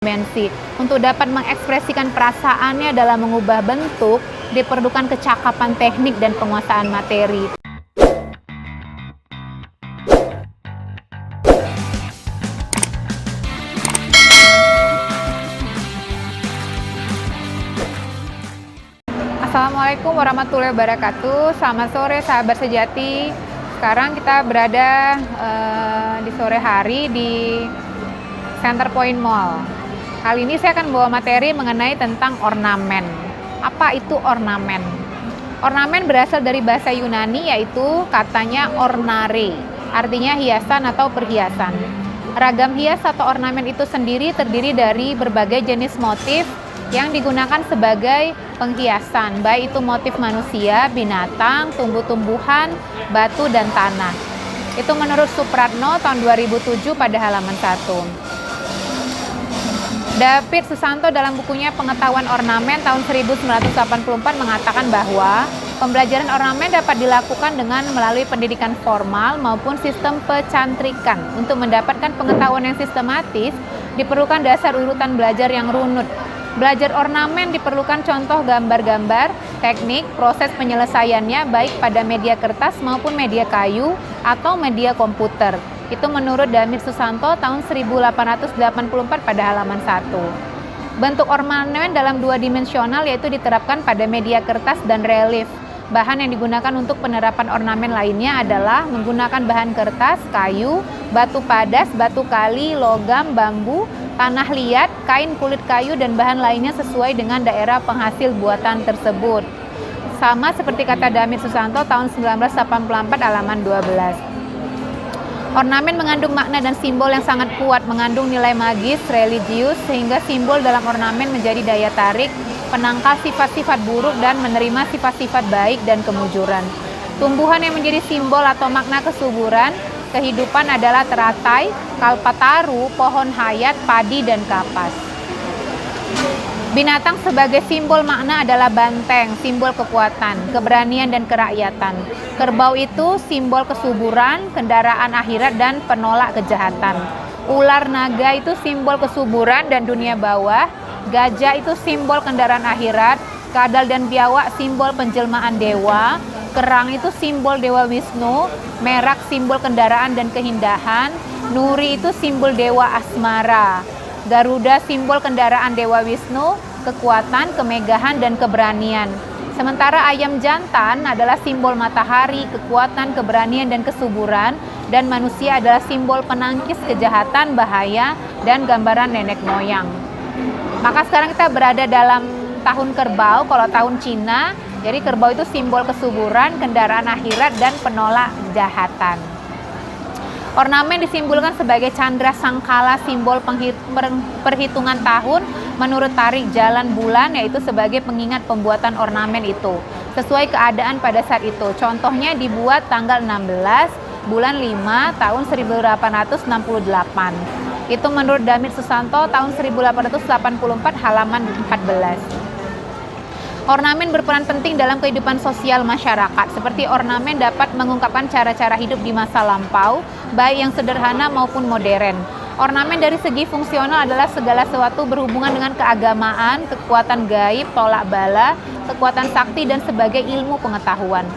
dimensi. Untuk dapat mengekspresikan perasaannya dalam mengubah bentuk, diperlukan kecakapan teknik dan penguasaan materi. Assalamualaikum warahmatullahi wabarakatuh. Selamat sore sahabat sejati. Sekarang kita berada di sore hari di Center Point Mall. Kali ini saya akan bawa materi mengenai tentang ornamen. Apa itu ornamen? Ornamen berasal dari bahasa Yunani, yaitu katanya ornare, artinya hiasan atau perhiasan. Ragam hias atau ornamen itu sendiri terdiri dari berbagai jenis motif yang digunakan sebagai penghiasan, baik itu motif manusia, binatang, tumbuh-tumbuhan, batu, dan tanah. Itu menurut Supratno tahun 2007 pada halaman 1. David Susanto dalam bukunya Pengetahuan Ornamen tahun 1984 mengatakan bahwa pembelajaran ornamen dapat dilakukan dengan melalui pendidikan formal maupun sistem pecantrikan. Untuk mendapatkan pengetahuan yang sistematis, diperlukan dasar urutan belajar yang runut. Belajar ornamen diperlukan contoh gambar-gambar, teknik, proses penyelesaiannya baik pada media kertas maupun media kayu atau media komputer. Itu menurut David Susanto tahun 1884 pada halaman 1. Bentuk ornamen dalam dua dimensional yaitu diterapkan pada media kertas dan relief. Bahan yang digunakan untuk penerapan ornamen lainnya adalah menggunakan bahan kertas, kayu, batu padas, batu kali, logam, bambu, tanah liat, kain kulit kayu, dan bahan lainnya sesuai dengan daerah penghasil buatan tersebut. Sama seperti kata David Susanto tahun 1984 halaman 12. Ornamen mengandung makna dan simbol yang sangat kuat, mengandung nilai magis, religius, sehingga simbol dalam ornamen menjadi daya tarik, penangkal sifat-sifat buruk dan menerima sifat-sifat baik dan kemujuran. Tumbuhan yang menjadi simbol atau makna kesuburan kehidupan adalah teratai, kalpataru, pohon hayat, padi, dan kapas. Binatang sebagai simbol makna adalah banteng, simbol kekuatan, keberanian, dan kerakyatan. Kerbau itu simbol kesuburan, kendaraan akhirat, dan penolak kejahatan. Ular naga itu simbol kesuburan dan dunia bawah. Gajah itu simbol kendaraan akhirat. Kadal dan biawak simbol penjelmaan dewa. Kerang itu simbol Dewa Wisnu. Merak simbol kendaraan dan keindahan. Nuri itu simbol dewa asmara. Garuda simbol kendaraan Dewa Wisnu, kekuatan, kemegahan, dan keberanian. Sementara ayam jantan adalah simbol matahari, kekuatan, keberanian, dan kesuburan, dan manusia adalah simbol penangkis kejahatan, bahaya, dan gambaran nenek moyang. Maka sekarang kita berada dalam tahun kerbau, kalau tahun Cina, jadi kerbau itu simbol kesuburan, kendaraan akhirat, dan penolak kejahatan. Ornamen disimbolkan sebagai candra sangkala, simbol perhitungan tahun menurut tarik jalan bulan, yaitu sebagai pengingat pembuatan ornamen itu sesuai keadaan pada saat itu. Contohnya dibuat tanggal 16 bulan 5 tahun 1868. Itu menurut David Susanto tahun 1884 halaman 14. Ornamen berperan penting dalam kehidupan sosial masyarakat. Seperti ornamen dapat mengungkapkan cara-cara hidup di masa lampau, baik yang sederhana maupun modern. Ornamen dari segi fungsional adalah segala sesuatu berhubungan dengan keagamaan, kekuatan gaib, tolak bala, kekuatan sakti, dan sebagai ilmu pengetahuan.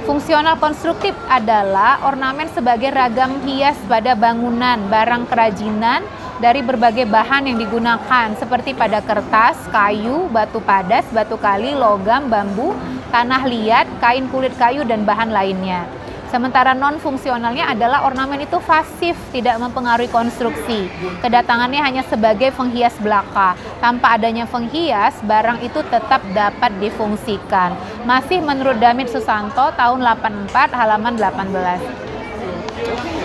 Fungsional konstruktif adalah ornamen sebagai ragam hias pada bangunan, barang kerajinan, dari berbagai bahan yang digunakan seperti pada kertas, kayu, batu padas, batu kali, logam, bambu, tanah liat, kain kulit kayu, dan bahan lainnya. Sementara non-fungsionalnya adalah ornamen itu pasif, tidak mempengaruhi konstruksi. Kedatangannya hanya sebagai penghias belaka. Tanpa adanya penghias, barang itu tetap dapat difungsikan. Masih menurut David Susanto tahun 84 halaman 18.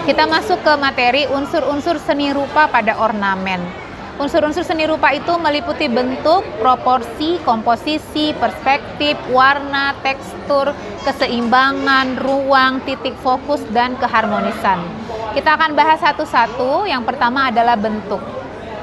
Kita masuk ke materi unsur-unsur seni rupa pada ornamen. Unsur-unsur seni rupa itu meliputi bentuk, proporsi, komposisi, perspektif, warna, tekstur, keseimbangan, ruang, titik fokus, dan keharmonisan. Kita akan bahas satu-satu. Yang pertama adalah bentuk.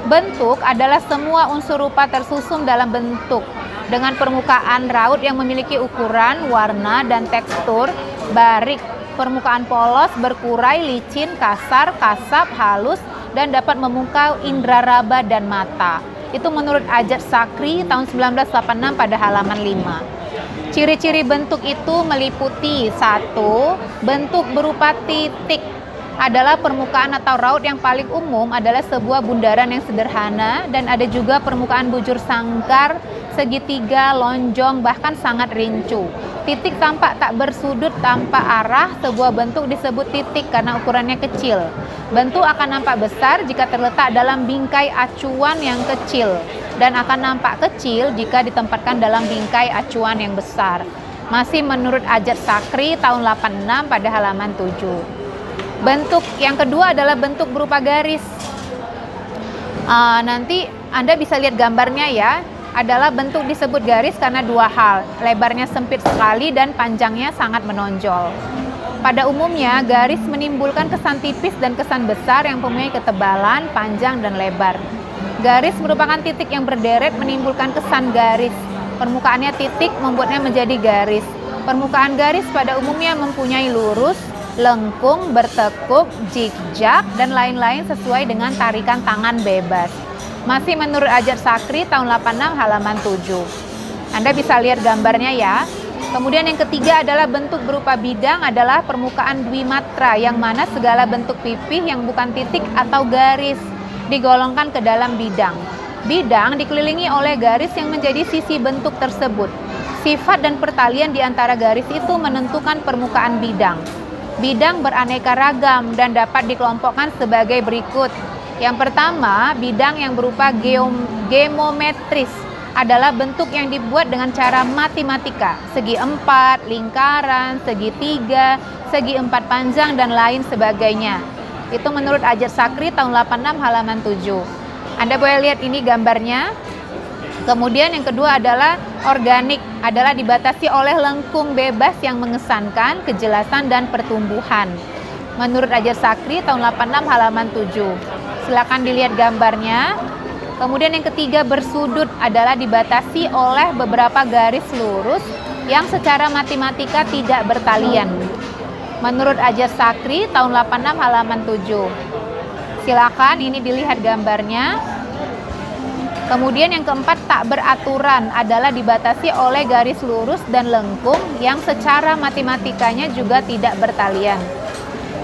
Bentuk adalah semua unsur rupa tersusun dalam bentuk dengan permukaan raut yang memiliki ukuran, warna, dan tekstur barik. Permukaan polos, berkurai, licin, kasar, kasap, halus, dan dapat memukau indera raba dan mata. Itu menurut Ajat Sakri tahun 1986 pada halaman 5. Ciri-ciri bentuk itu meliputi: 1. Bentuk berupa titik adalah permukaan atau raut yang paling umum adalah sebuah bundaran yang sederhana, dan ada juga permukaan bujur sangkar, segitiga, lonjong, bahkan sangat rincu. Titik tampak tak bersudut tanpa arah. Sebuah bentuk disebut titik karena ukurannya kecil. Bentuk akan nampak besar jika terletak dalam bingkai acuan yang kecil, dan akan nampak kecil jika ditempatkan dalam bingkai acuan yang besar. Masih menurut Ajat Sakri tahun 86 pada halaman 7. Bentuk yang kedua adalah bentuk berupa garis. Nanti Anda bisa lihat gambarnya ya. Adalah bentuk disebut garis karena dua hal: lebarnya sempit sekali dan panjangnya sangat menonjol. Pada umumnya, garis menimbulkan kesan tipis dan kesan besar yang mempunyai ketebalan, panjang, dan lebar. Garis merupakan titik yang berderet menimbulkan kesan garis. Permukaannya titik membuatnya menjadi garis. Permukaan garis pada umumnya mempunyai lurus, lengkung, bertekuk, zigzag, dan lain-lain sesuai dengan tarikan tangan bebas. Masih menurut Ajat Sakri tahun 86 halaman 7. Anda bisa lihat gambarnya ya. Kemudian yang ketiga adalah bentuk berupa bidang, adalah permukaan dwimatra yang mana segala bentuk pipih yang bukan titik atau garis digolongkan ke dalam bidang. Bidang dikelilingi oleh garis yang menjadi sisi bentuk tersebut. Sifat dan pertalian di antara garis itu menentukan permukaan bidang. Bidang beraneka ragam dan dapat dikelompokkan sebagai berikut. Yang pertama, bidang yang berupa geometris adalah bentuk yang dibuat dengan cara matematika, segi 4, lingkaran, segi 3, segi 4 panjang, dan lain sebagainya. Itu menurut Ajat Sakri tahun 86 halaman 7. Anda boleh lihat ini gambarnya. Kemudian yang kedua adalah organik, adalah dibatasi oleh lengkung bebas yang mengesankan kejelasan dan pertumbuhan. Menurut Ajat Sakri tahun 86 halaman 7. Silakan dilihat gambarnya. Kemudian yang ketiga, bersudut, adalah dibatasi oleh beberapa garis lurus yang secara matematika tidak bertalian. Menurut Ajat Sakri tahun 86 halaman 7. Silakan ini dilihat gambarnya. Kemudian yang keempat, tak beraturan, adalah dibatasi oleh garis lurus dan lengkung yang secara matematikanya juga tidak bertalian.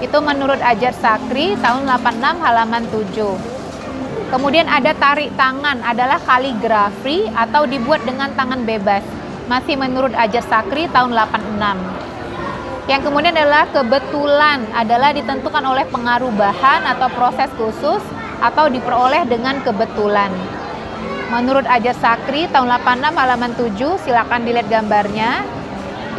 Itu menurut Ajat Sakri tahun 86 halaman 7. Kemudian ada tarik tangan, adalah kaligrafi atau dibuat dengan tangan bebas. Masih menurut Ajat Sakri tahun 86. Yang kemudian adalah kebetulan, adalah ditentukan oleh pengaruh bahan atau proses khusus atau diperoleh dengan kebetulan. Menurut Ajat Sakri tahun 86 halaman 7, silakan dilihat gambarnya.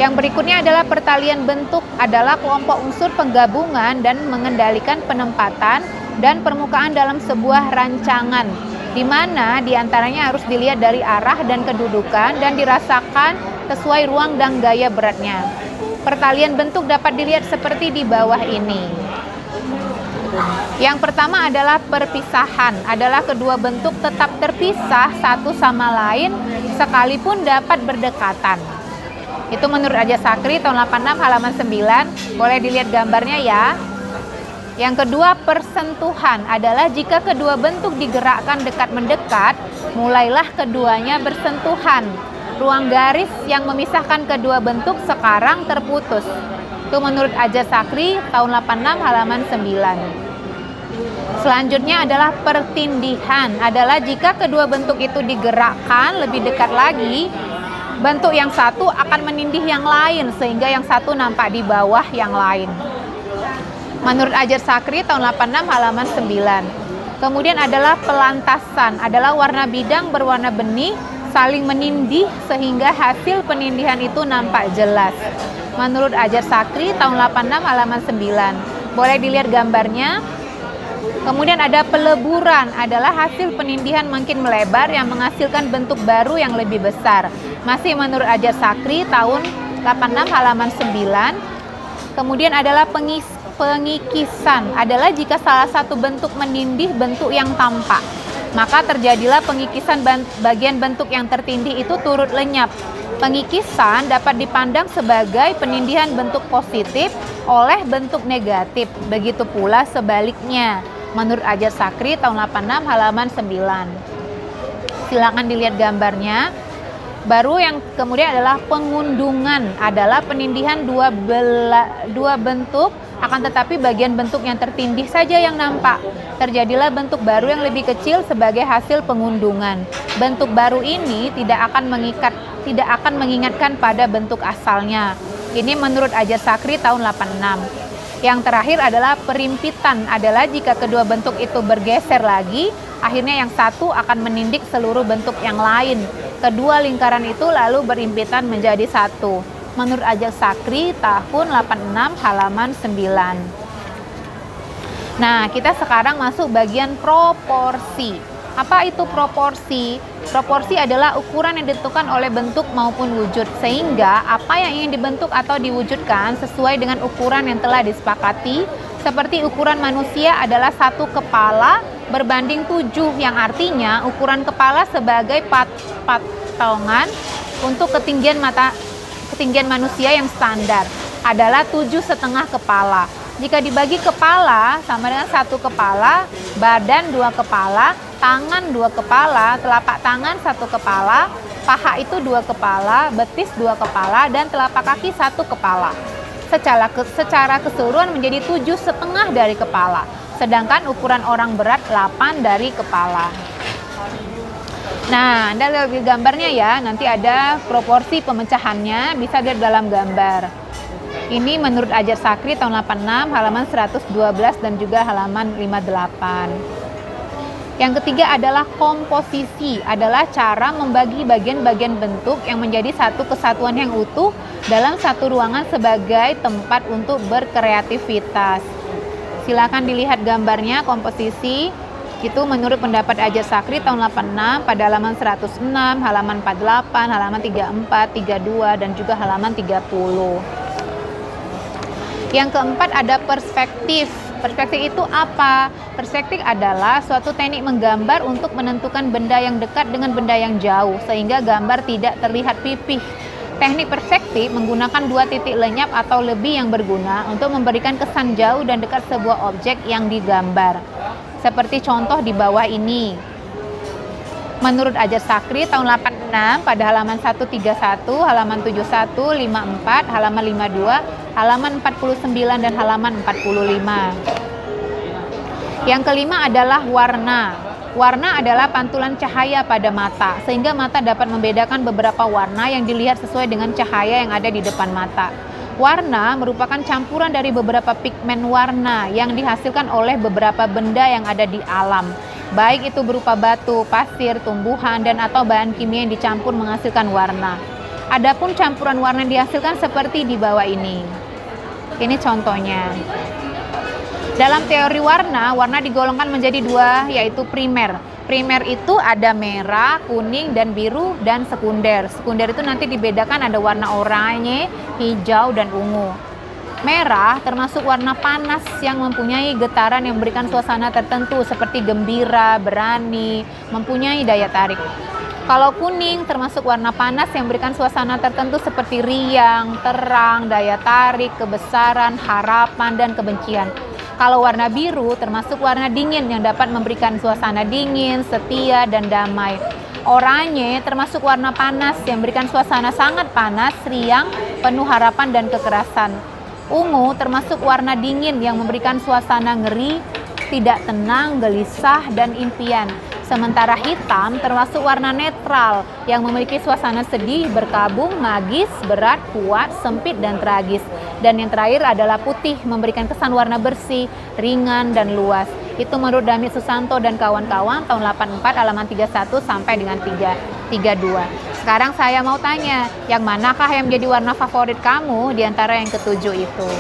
Yang berikutnya adalah pertalian bentuk, adalah kelompok unsur penggabungan dan mengendalikan penempatan dan permukaan dalam sebuah rancangan, di mana diantaranya harus dilihat dari arah dan kedudukan dan dirasakan sesuai ruang dan gaya beratnya. Pertalian bentuk dapat dilihat seperti di bawah ini. Yang pertama adalah perpisahan, adalah kedua bentuk tetap terpisah satu sama lain sekalipun dapat berdekatan. Itu menurut Ajat Sakri tahun 86 halaman 9. Boleh dilihat gambarnya ya. Yang kedua, persentuhan, adalah jika kedua bentuk digerakkan dekat mendekat, mulailah keduanya bersentuhan. Ruang garis yang memisahkan kedua bentuk sekarang terputus. Itu menurut Ajat Sakri tahun 86 halaman 9. Selanjutnya adalah pertindihan, adalah jika kedua bentuk itu digerakkan lebih dekat lagi, bentuk yang satu akan menindih yang lain sehingga yang satu nampak di bawah yang lain. Menurut Ajat Sakri tahun 86 halaman 9. Kemudian adalah pelantasan, adalah warna bidang berwarna benih saling menindih sehingga hasil penindihan itu nampak jelas. Menurut Ajat Sakri tahun 86 halaman 9. Boleh dilihat gambarnya. Kemudian ada peleburan, adalah hasil penindihan makin melebar yang menghasilkan bentuk baru yang lebih besar. Masih menurut Ajat Sakri tahun 86 halaman 9. Kemudian adalah pengikisan, adalah jika salah satu bentuk menindih bentuk yang tampak, maka terjadilah pengikisan bagian bentuk yang tertindih itu turut lenyap. Pengikisan dapat dipandang sebagai penindihan bentuk positif oleh bentuk negatif. Begitu pula sebaliknya. menurut Ajar Sakri tahun 86 halaman 9. Silakan dilihat gambarnya. Baru yang kemudian adalah pengundungan, adalah penindihan dua bentuk, akan tetapi bagian bentuk yang tertindih saja yang nampak. Terjadilah bentuk baru yang lebih kecil sebagai hasil pengundungan. Bentuk baru ini tidak akan mengingatkan pada bentuk asalnya. Ini menurut Ajar Sakri tahun 86. Yang terakhir adalah perimpitan, adalah jika kedua bentuk itu bergeser lagi, akhirnya yang satu akan menindik seluruh bentuk yang lain. Kedua lingkaran itu lalu berimpitan menjadi satu. Menurut Ajar Sakri tahun 86 halaman 9. Nah, kita sekarang masuk bagian proporsi. Apa itu proporsi? Proporsi adalah ukuran yang ditentukan oleh bentuk maupun wujud, sehingga apa yang ingin dibentuk atau diwujudkan sesuai dengan ukuran yang telah disepakati. Seperti ukuran manusia adalah 1 kepala berbanding 7, yang artinya ukuran kepala sebagai patongan untuk ketinggian manusia yang standar adalah 7,5 kepala. Jika dibagi kepala sama dengan 1 kepala, badan 2 kepala, tangan 2 kepala, telapak tangan 1 kepala, paha itu 2 kepala, betis 2 kepala, dan telapak kaki 1 kepala. Secara keseluruhan menjadi 7,5 dari kepala. Sedangkan ukuran orang berat 8 dari kepala. Nah, Anda lihat gambarnya ya, nanti ada proporsi pemecahannya, bisa lihat dalam gambar. Ini menurut Ajar Sakri tahun 86 halaman 112 dan juga halaman 58. Yang ketiga adalah komposisi, adalah cara membagi bagian-bagian bentuk yang menjadi satu kesatuan yang utuh dalam satu ruangan sebagai tempat untuk berkreativitas. Silakan dilihat gambarnya, komposisi. Itu menurut pendapat Ajar Sakri tahun 86 pada halaman 106, halaman 48, halaman 34, 32, dan juga halaman 30. Yang keempat ada perspektif. Perspektif itu apa? Perspektif adalah suatu teknik menggambar untuk menentukan benda yang dekat dengan benda yang jauh, sehingga gambar tidak terlihat pipih. Teknik perspektif menggunakan 2 titik lenyap atau lebih yang berguna untuk memberikan kesan jauh dan dekat sebuah objek yang digambar. Seperti contoh di bawah ini. Menurut Ajar Sakri tahun 86 pada halaman 131, halaman 71, 54, halaman 52, halaman 49, dan halaman 45. Yang kelima adalah warna. Warna adalah pantulan cahaya pada mata, sehingga mata dapat membedakan beberapa warna yang dilihat sesuai dengan cahaya yang ada di depan mata. Warna merupakan campuran dari beberapa pigmen warna yang dihasilkan oleh beberapa benda yang ada di alam, baik itu berupa batu, pasir, tumbuhan, dan atau bahan kimia yang dicampur menghasilkan warna. Adapun campuran warna yang dihasilkan seperti di bawah ini. Ini contohnya. Dalam teori warna, warna digolongkan menjadi 2, yaitu primer. Primer itu ada merah, kuning, dan biru, dan sekunder. Sekunder itu nanti dibedakan ada warna oranye, hijau, dan ungu. Merah termasuk warna panas yang mempunyai getaran yang memberikan suasana tertentu seperti gembira, berani, mempunyai daya tarik. Kalau kuning termasuk warna panas yang memberikan suasana tertentu seperti riang, terang, daya tarik, kebesaran, harapan, dan kebencian. Kalau warna biru termasuk warna dingin yang dapat memberikan suasana dingin, setia, dan damai. Oranye termasuk warna panas yang memberikan suasana sangat panas, riang, penuh harapan, dan kekerasan. Ungu termasuk warna dingin yang memberikan suasana ngeri, tidak tenang, gelisah, dan impian. Sementara hitam termasuk warna netral yang memiliki suasana sedih, berkabung, magis, berat, kuat, sempit, dan tragis. Dan yang terakhir adalah putih, memberikan kesan warna bersih, ringan, dan luas. Itu menurut Damit Susanto dan kawan-kawan tahun 84 halaman 31 sampai dengan 32. Sekarang saya mau tanya, yang manakah yang menjadi warna favorit kamu di antara yang ketujuh itu?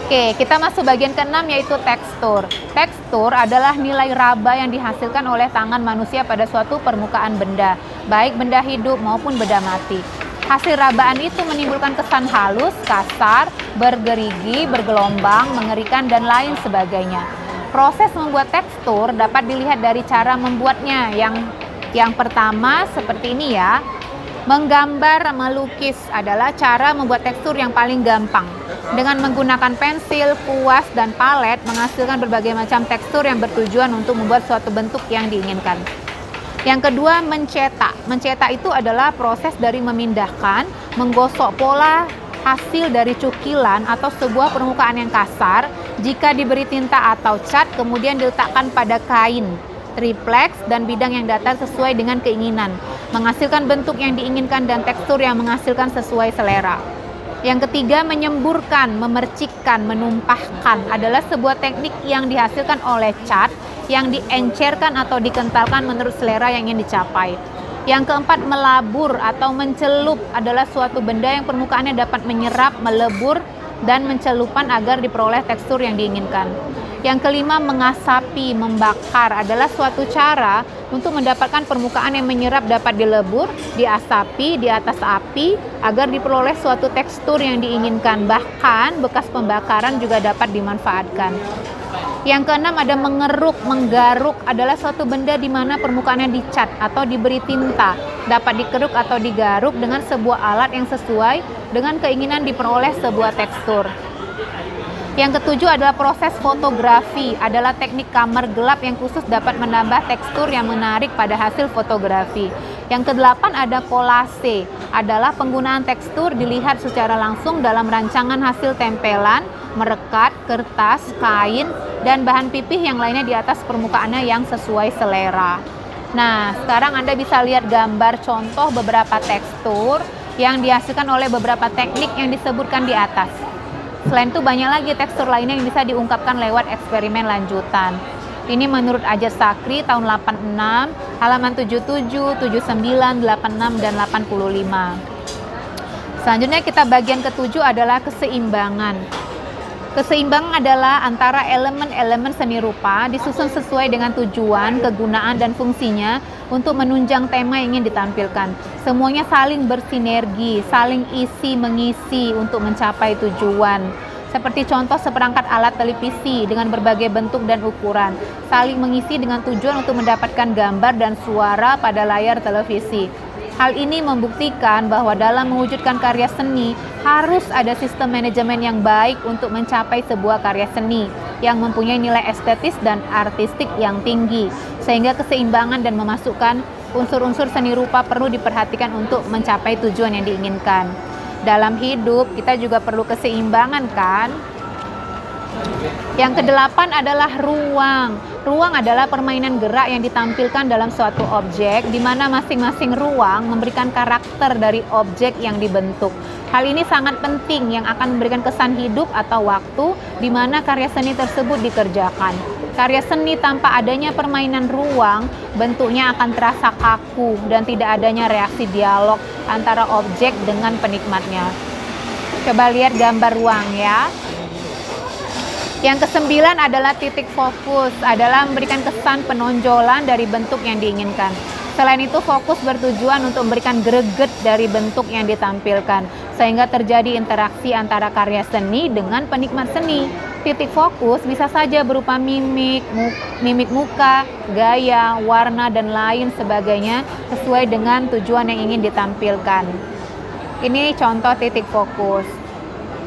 Oke, kita masuk bagian keenam, yaitu tekstur. Tekstur adalah nilai raba yang dihasilkan oleh tangan manusia pada suatu permukaan benda, baik benda hidup maupun benda mati. Hasil rabaan itu menimbulkan kesan halus, kasar, bergerigi, bergelombang, mengerikan, dan lain sebagainya. Proses membuat tekstur dapat dilihat dari cara membuatnya. Yang pertama seperti ini ya. Menggambar, melukis adalah cara membuat tekstur yang paling gampang. Dengan menggunakan pensil, kuas, dan palet menghasilkan berbagai macam tekstur yang bertujuan untuk membuat suatu bentuk yang diinginkan. Yang kedua, mencetak. Mencetak itu adalah proses dari memindahkan, menggosok pola hasil dari cukilan atau sebuah permukaan yang kasar jika diberi tinta atau cat, kemudian diletakkan pada kain, triplex, dan bidang yang datar sesuai dengan keinginan, menghasilkan bentuk yang diinginkan dan tekstur yang menghasilkan sesuai selera. Yang ketiga, menyemburkan, memercikkan, menumpahkan adalah sebuah teknik yang dihasilkan oleh cat yang diencerkan atau dikentalkan menurut selera yang ingin dicapai. Yang keempat, melabur atau mencelup adalah suatu benda yang permukaannya dapat menyerap, melebur, dan mencelupan agar diperoleh tekstur yang diinginkan. Yang kelima, mengasapi, membakar adalah suatu cara untuk mendapatkan permukaan yang menyerap dapat dilebur, diasapi di atas api agar diperoleh suatu tekstur yang diinginkan. Bahkan bekas pembakaran juga dapat dimanfaatkan. Yang keenam, ada mengeruk, menggaruk adalah suatu benda di mana permukaannya dicat atau diberi tinta, dapat dikeruk atau digaruk dengan sebuah alat yang sesuai dengan keinginan diperoleh sebuah tekstur. Yang ketujuh adalah proses fotografi, adalah teknik kamar gelap yang khusus dapat menambah tekstur yang menarik pada hasil fotografi. Yang kedelapan ada kolase, adalah penggunaan tekstur dilihat secara langsung dalam rancangan hasil tempelan, merekat, kertas, kain, dan bahan pipih yang lainnya di atas permukaannya yang sesuai selera. Nah, sekarang Anda bisa lihat gambar contoh beberapa tekstur yang dihasilkan oleh beberapa teknik yang disebutkan di atas. Selain itu banyak lagi tekstur lainnya yang bisa diungkapkan lewat eksperimen lanjutan. Ini menurut Ajat Sakri tahun 86, halaman 77, 79, 86, dan 85. Selanjutnya kita bagian ketujuh adalah keseimbangan. Keseimbangan adalah antara elemen-elemen seni rupa disusun sesuai dengan tujuan, kegunaan, dan fungsinya untuk menunjang tema yang ingin ditampilkan. Semuanya saling bersinergi, saling isi mengisi untuk mencapai tujuan. Seperti contoh seperangkat alat televisi dengan berbagai bentuk dan ukuran, saling mengisi dengan tujuan untuk mendapatkan gambar dan suara pada layar televisi. Hal ini membuktikan bahwa dalam mewujudkan karya seni harus ada sistem manajemen yang baik untuk mencapai sebuah karya seni yang mempunyai nilai estetis dan artistik yang tinggi, sehingga keseimbangan dan memasukkan unsur-unsur seni rupa perlu diperhatikan untuk mencapai tujuan yang diinginkan. Dalam hidup kita juga perlu keseimbangan, kan? Yang kedelapan adalah ruang. Ruang adalah permainan gerak yang ditampilkan dalam suatu objek, di mana masing-masing ruang memberikan karakter dari objek yang dibentuk. Hal ini sangat penting yang akan memberikan kesan hidup atau waktu di mana karya seni tersebut dikerjakan. Karya seni tanpa adanya permainan ruang, bentuknya akan terasa kaku dan tidak adanya reaksi dialog antara objek dengan penikmatnya. Coba lihat gambar ruang ya. Yang kesembilan adalah titik fokus, adalah memberikan kesan penonjolan dari bentuk yang diinginkan. Selain itu, fokus bertujuan untuk memberikan greget dari bentuk yang ditampilkan, sehingga terjadi interaksi antara karya seni dengan penikmat seni. Titik fokus bisa saja berupa mimik muka, gaya, warna, dan lain sebagainya sesuai dengan tujuan yang ingin ditampilkan. Ini contoh titik fokus.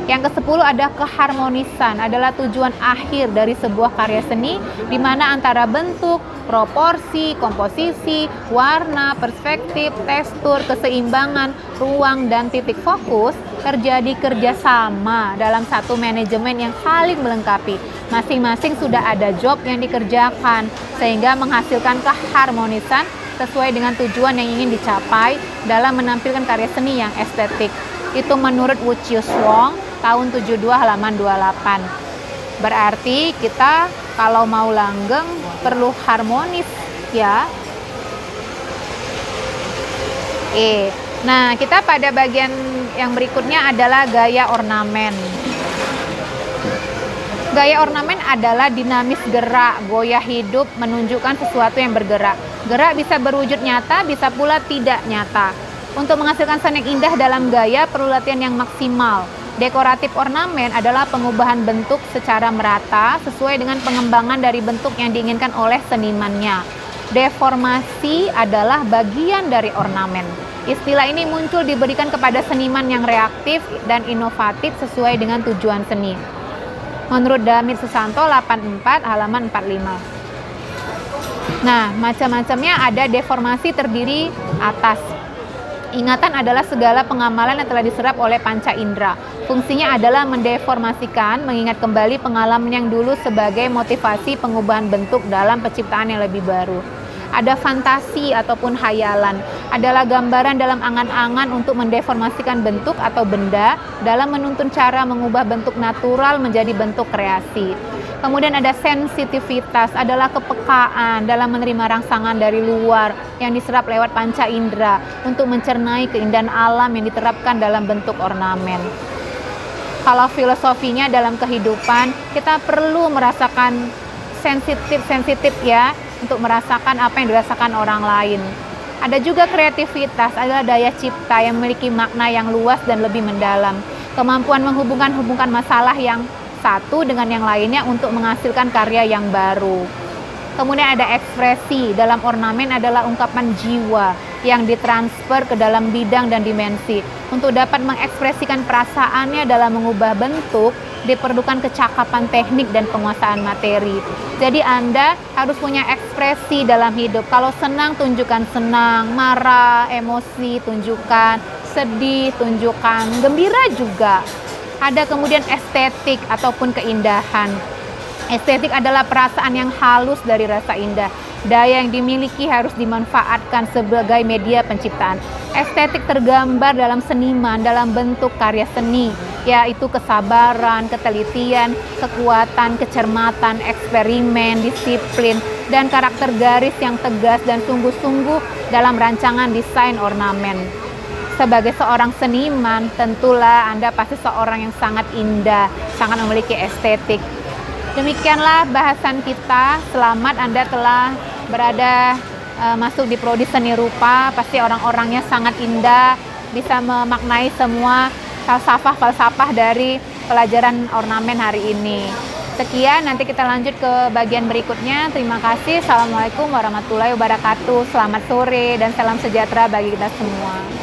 Yang ke-10 ada keharmonisan, adalah tujuan akhir dari sebuah karya seni di mana antara bentuk, proporsi, komposisi, warna, perspektif, tekstur, keseimbangan, ruang, dan titik fokus terjadi kerjasama dalam satu manajemen yang saling melengkapi. Masing-masing sudah ada job yang dikerjakan sehingga menghasilkan keharmonisan sesuai dengan tujuan yang ingin dicapai dalam menampilkan karya seni yang estetik. Itu menurut Wucius Wong tahun 72 halaman 28. Berarti kita kalau mau langgeng perlu harmonis ya. Nah, kita pada bagian yang berikutnya adalah gaya ornamen. Gaya ornamen adalah dinamis gerak, goyah hidup, menunjukkan sesuatu yang bergerak. Gerak bisa berwujud nyata, bisa pula tidak nyata. Untuk menghasilkan kesan yang indah dalam gaya perlu latihan yang maksimal. Dekoratif ornamen adalah pengubahan bentuk secara merata sesuai dengan pengembangan dari bentuk yang diinginkan oleh senimannya. Deformasi adalah bagian dari ornamen. Istilah ini muncul diberikan kepada seniman yang reaktif dan inovatif sesuai dengan tujuan seni. Menurut Damit Susanto 84 halaman 45. Nah, macam-macamnya ada deformasi terdiri atas. Ingatan adalah segala pengamalan yang telah diserap oleh panca indera. Fungsinya adalah mendeformasikan, mengingat kembali pengalaman yang dulu sebagai motivasi pengubahan bentuk dalam penciptaan yang lebih baru. Ada fantasi ataupun hayalan, adalah gambaran dalam angan-angan untuk mendeformasikan bentuk atau benda dalam menuntun cara mengubah bentuk natural menjadi bentuk kreasi. Kemudian ada sensitivitas, adalah kepekaan dalam menerima rangsangan dari luar yang diserap lewat panca indera untuk mencernai keindahan alam yang diterapkan dalam bentuk ornamen. Kalau filosofinya dalam kehidupan, kita perlu merasakan sensitif ya, untuk merasakan apa yang dirasakan orang lain. Ada juga kreativitas, adalah daya cipta yang memiliki makna yang luas dan lebih mendalam. Kemampuan menghubungkan masalah yang satu dengan yang lainnya untuk menghasilkan karya yang baru. Kemudian ada ekspresi, dalam ornamen adalah ungkapan jiwa yang ditransfer ke dalam bidang dan dimensi. Untuk dapat mengekspresikan perasaannya dalam mengubah bentuk, diperlukan kecakapan teknik dan penguasaan materi. Jadi Anda harus punya ekspresi dalam hidup. Kalau senang, tunjukkan senang, marah, emosi, tunjukkan, sedih, tunjukkan, gembira juga. Ada kemudian estetik ataupun keindahan. Estetik adalah perasaan yang halus dari rasa indah. Daya yang dimiliki harus dimanfaatkan sebagai media penciptaan. Estetik tergambar dalam seniman, dalam bentuk karya seni, yaitu kesabaran, ketelitian, kekuatan, kecermatan, eksperimen, disiplin, dan karakter garis yang tegas dan sungguh-sungguh dalam rancangan desain ornamen. Sebagai seorang seniman, tentulah Anda pasti seorang yang sangat indah, sangat memiliki estetik. Demikianlah bahasan kita. Selamat Anda telah berada masuk di Prodi Seni Rupa. Pasti orang-orangnya sangat indah, bisa memaknai semua falsafah dari pelajaran ornamen hari ini. Sekian, nanti kita lanjut ke bagian berikutnya. Terima kasih. Assalamualaikum warahmatullahi wabarakatuh. Selamat sore dan salam sejahtera bagi kita semua.